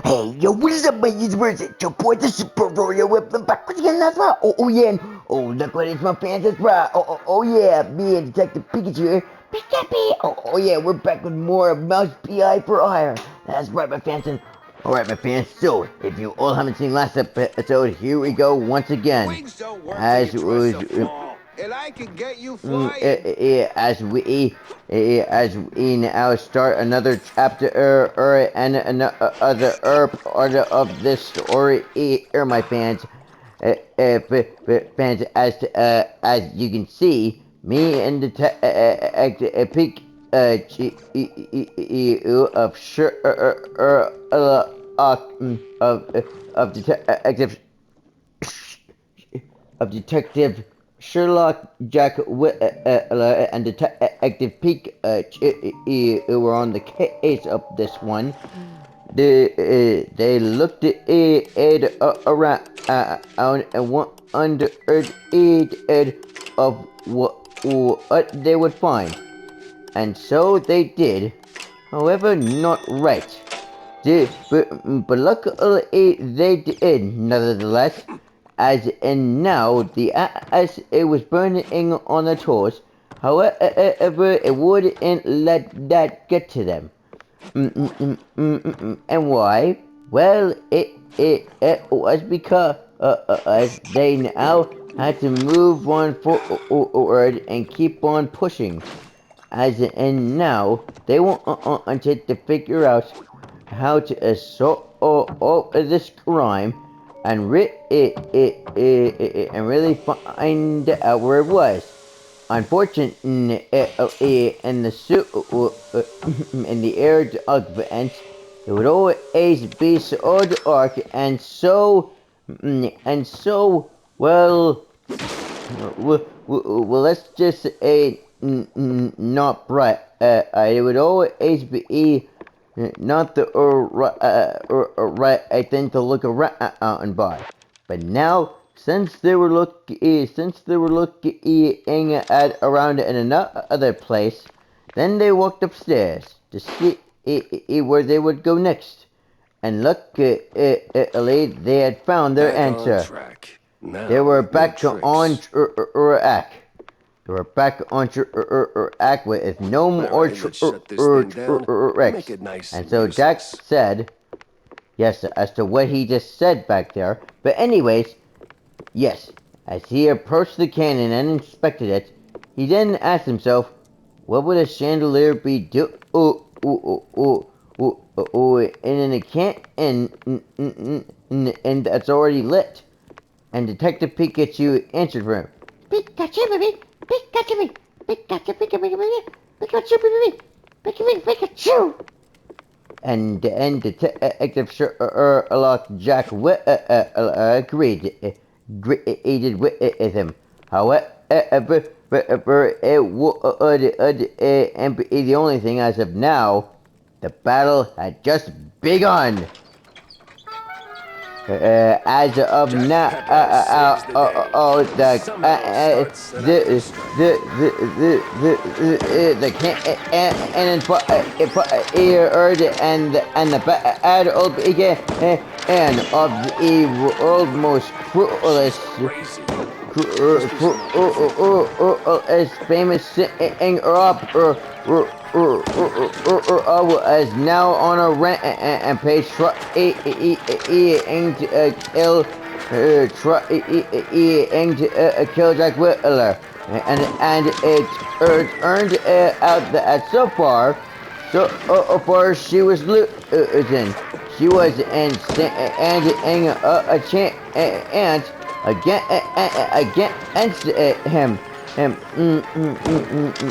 Hey, yo, what is up, my YouTubers? It's your boy, TheSuperRorio Eblen, back with again, that's right. Oh, yeah, and, look what it's my fans, that's right. Oh, yeah, me and Detective Pikachu here. Pikachu! Oh, yeah, we're back with more of MOUSE P.I. for hire. That's right, my fans, and, alright, my fans, so, if you all haven't seen last episode, here we go once again. Wings don't work As till you dress a fall, and I can get you flying. As we now start another chapter and another part of this story here, my fans. Fans, as you can see, me and the peak of sure of detective Detective Sherlock Jack Whittaker and Detective Pikachu who were on the case of this one. They looked at it around and wondered of what they would find. And so they did. However, not right. But luckily they did, nevertheless, as and now as it was burning on the torch. However, it wouldn't let that get to them. And why? Well, it was because they now had to move on forward and keep on pushing. As and now they wanted to figure out how to solve this crime and and really find out where it was. Unfortunately, in the in the air of events, it would always be so dark and so well, let's just say not bright. It would always be not the right thing to look around and by. But now, since they were looking at around in another place, then they walked upstairs to see where they would go next. And luckily, they had found their Back on answer. track. They Now were with no back on tricks. track. They were back on track with no All more right, let's shut this thing down. Make tricks. it nice And and so Jack useless. said, yes, as to what he just said back there. But anyways, yes, as he approached the cannon and inspected it, he then asked himself, what would a chandelier be in a can that's already lit? And Detective Pikachu answered for him. Pikachu, baby! Pikachu, baby! Pikachu, Pikachu, Pikachu, Pikachu, baby! Pikachu, Pikachu! And Detective Sherlock Jack agreed with him. However, it would be the only thing as of now. The battle had just begun. As of Jack now, Pepper saves the day. Somehow starts it out the strong. the cannon fired and the battle began and of the world's most She's cruelest crazy. Must be some crazy girl. as famous singer as now on a rampage trying to kill Jack Whittler, and it turned out that so far she was losing. She was standing a chance against him. And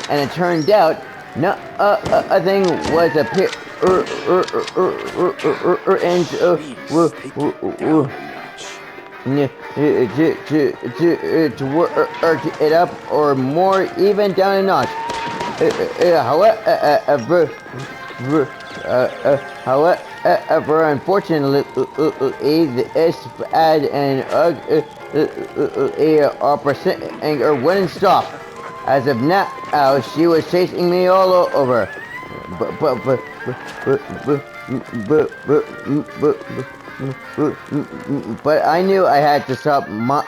it turned out nothing was and Please take it down a notch. to work it up or more even down a notch. However, unfortunately, this bad and opera singer wouldn't stop. As of now, she was chasing me all over. But but I knew I had to stop my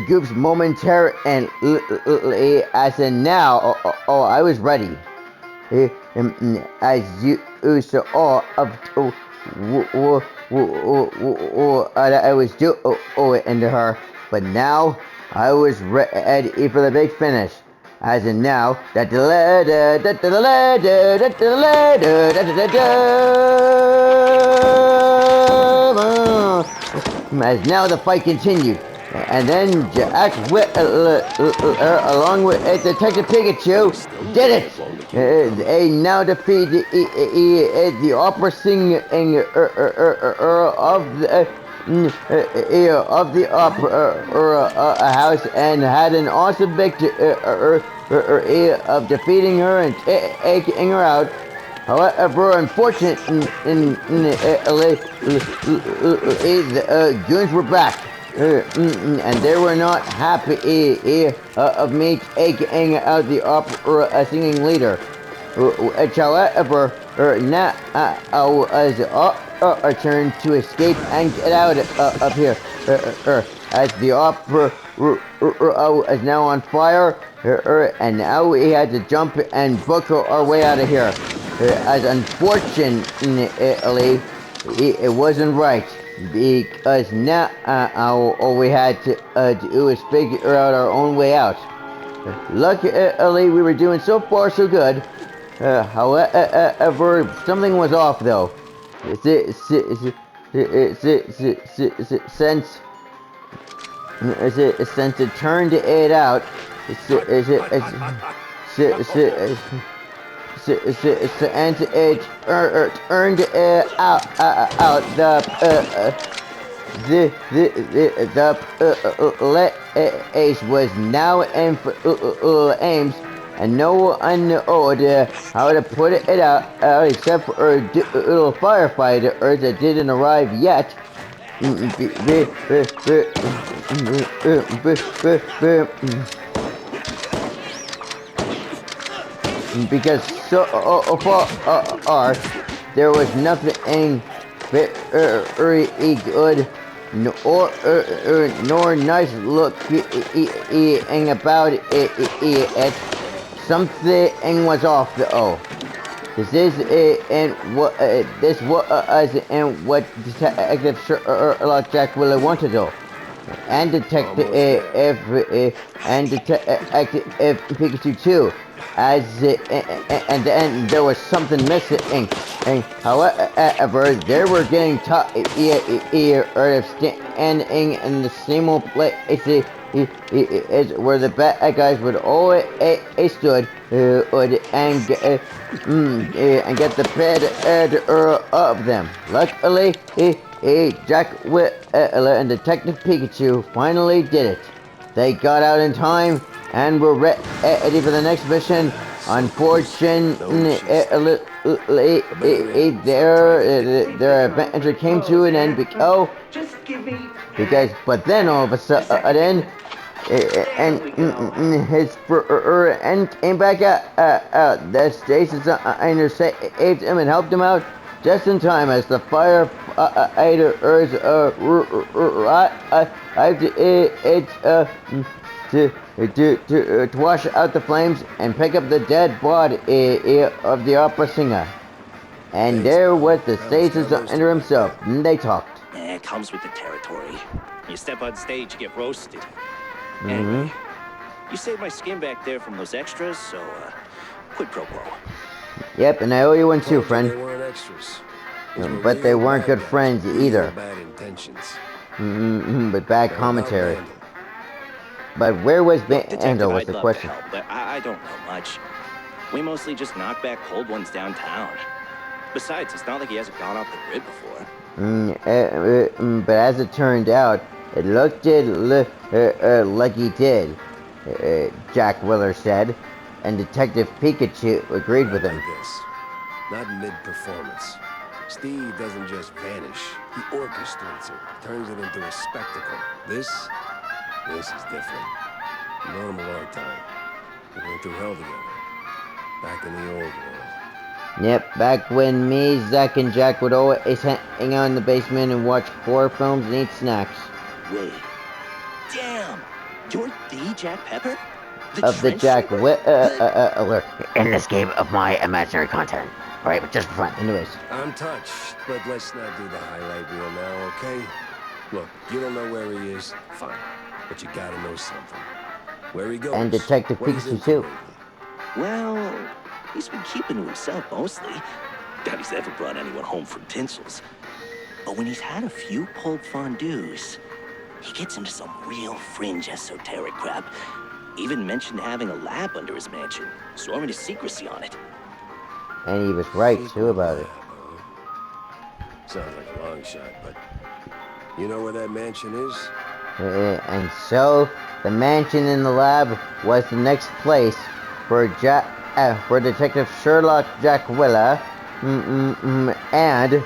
Goof's momentarily, as in now. I was ready. As you saw I was doing to her, but now I was ready for the big finish. As in now, as now the fight continued, and then Jack, along with Detective Pikachu, did it. They now defeat the opera singer of the opera house, and had an awesome victory of defeating her and taking her out. However, unfortunately, the goons were back, and they were not happy of me taking out the opera singing leader. Which, however, now was our turn to escape and get out of here, as the opera is now on fire, and now we had to jump and book our way out of here. As unfortunately, it wasn't right, because now all we had to do is figure out our own way out. Luckily, we were doing so far so good. However, something was off though. Since since it turned it out, and it turned out the ace was now in aims, and no one knew how to put it out except for little firefighters that didn't arrive yet. Because so far there was nothing very good nor nice looking about it. Something was off though. This is and what this was and what Detective Sherlock Jack really wanted to do, and Detective and Detective Pikachu too. As and then there was something missing. And however, they were getting tired of standing in the same old place where the bad guys would always stood and get the better of them. Luckily, Jack and Detective Pikachu finally did it. They got out in time and were ready for the next mission. Unfortunately, their adventure came to an end because but then all of a sudden, and his friend came back out. The stasis under saved him and helped him out just in time as the firefighters to wash out the flames and pick up the dead body of the opera singer. And there was the stasis under himself, and they talked. It comes with the territory. You step on stage, you get roasted. Anyway, you saved my skin back there from those extras, so quid pro quo. Yep, and I owe you one too, friend. They weren't extras. But they weren't good friends either. Bad intentions. But bad commentary. But where was Vandal was the question. Help, but I don't know much. We mostly just knock back cold ones downtown. Besides, it's not like he hasn't gone off the grid before. But as it turned out, it looked like he did, Jack Willer said, and Detective Pikachu agreed with him. Not mid-performance. Steve doesn't just vanish. He orchestrates it, turns it into a spectacle. This is different. Known him a long time. We went through hell together. Back in the old world. Yep, back when me, Zack, and Jack would always hang out in the basement and watch horror films and eat snacks. Wait. Damn! You're the Jack Pepper? The Of the trench Jack shaper? alert in this game of my imaginary content. Alright, but just for fun. Anyways. I'm touched, but let's not do the highlight reel now, okay? Look, you don't know where he is, fine. But you gotta know something. Where he goes. And Detective what he's Pikachu into too. lately. Well, he's been keeping to himself mostly. Doubt he's ever brought anyone home from Tinsel's. But when he's had a few pulled fondues, he gets into some real fringe esoteric crap. Even mentioned having a lab under his mansion, sworn his secrecy on it. And he was right too about it. Sounds like a long shot, but you know where that mansion is? And so, the mansion in the lab was the next place for for Detective Sherlock Jack Willa, and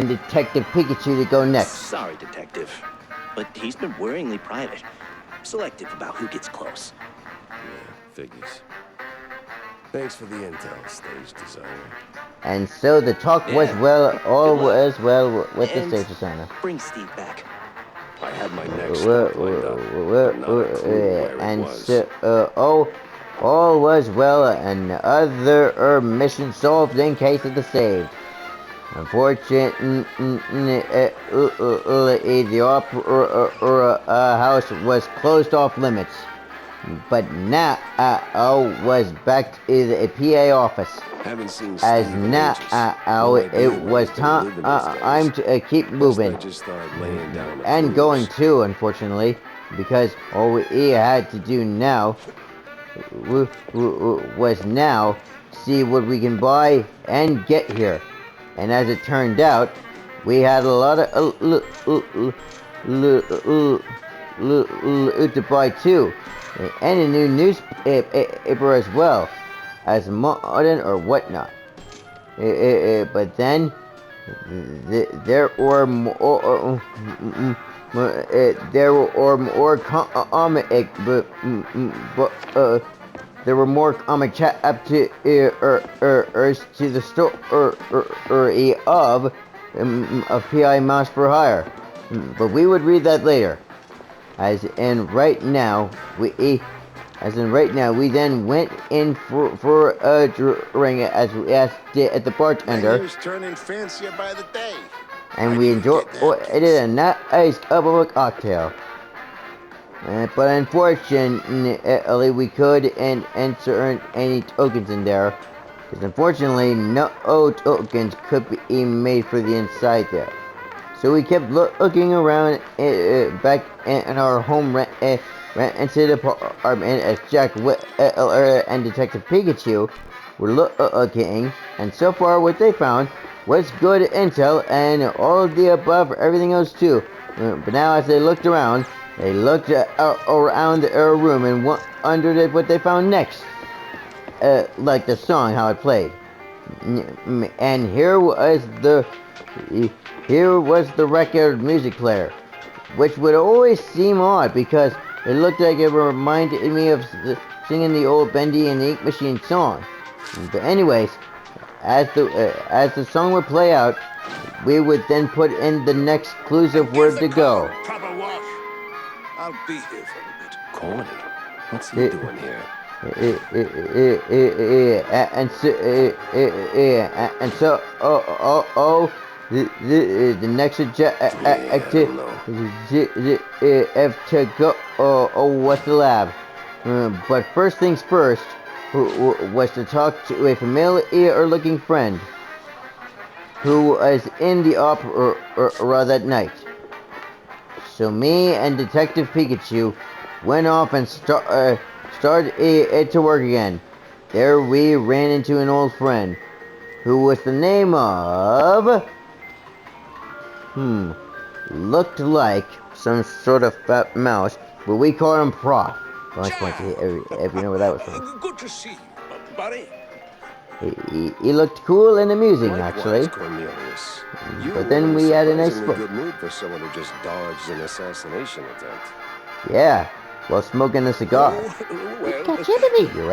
Detective Pikachu to go next. Sorry, Detective, but he's been worryingly private. Selective about who gets close. Yeah, figures. Thanks for the intel, stage designer. And so the talk was all was well with the stage designer. Bring Steve back. I had my next stop lined up, but not a clue where it was. So, all was well, and other mission solved in case of the saved. Unfortunately, the opera house was closed off limits, but now was back to the PA office. Haven't seen As Steve in now ages. No idea it where was he's been time. living these days. I'm to keep Best moving I just start laying down the and clues. going too, unfortunately, because all we had to do now was now see what we can buy and get here. And as it turned out, we had a lot of to buy too, and a new newspaper as well, as modern or whatnot. But then there were more comic, there were more comic chapters to the story of P.I. Mouse for Hire, but we would read that later. As in right now, we then went in for a drink as we asked at the bartender. Menu's turning fancier by the day. And I we need to enjoyed get that it is a nice cup of a cocktail. But unfortunately, we couldn't enter any tokens in there, because unfortunately, no tokens could be made for the inside there. So we kept looking around back in our home rented apartment as Jack and Detective Pikachu were looking, and so far what they found was good intel and all of the above, everything else too. But now as they looked around, they looked around their room and wondered at what they found next. Like the song, how it played. And here was the record music player, which would always seem odd because it looked like it reminded me of singing the old Bendy and the Ink Machine song. But anyways, as the song would play out, we would then put in the next clues of where to go. Proper wash. I'll be here for a bit. Corny. What's he doing here? And so, the next objective to go was the lab. But first things first was to talk to a familiar-looking friend who was in the opera that night. So me and Detective Pikachu went off and started to work again. There we ran into an old friend, who was the name of... looked like some sort of fat mouse, but we called him Prof. If you know where that was from. Good to see you, buddy. He looked cool and amusing, actually. Cornelius. But then we had a nice surprisingly book. good mood for someone who just dodged an assassination attempt. Yeah, while smoking a cigar. Oh, well. Catch enemy, you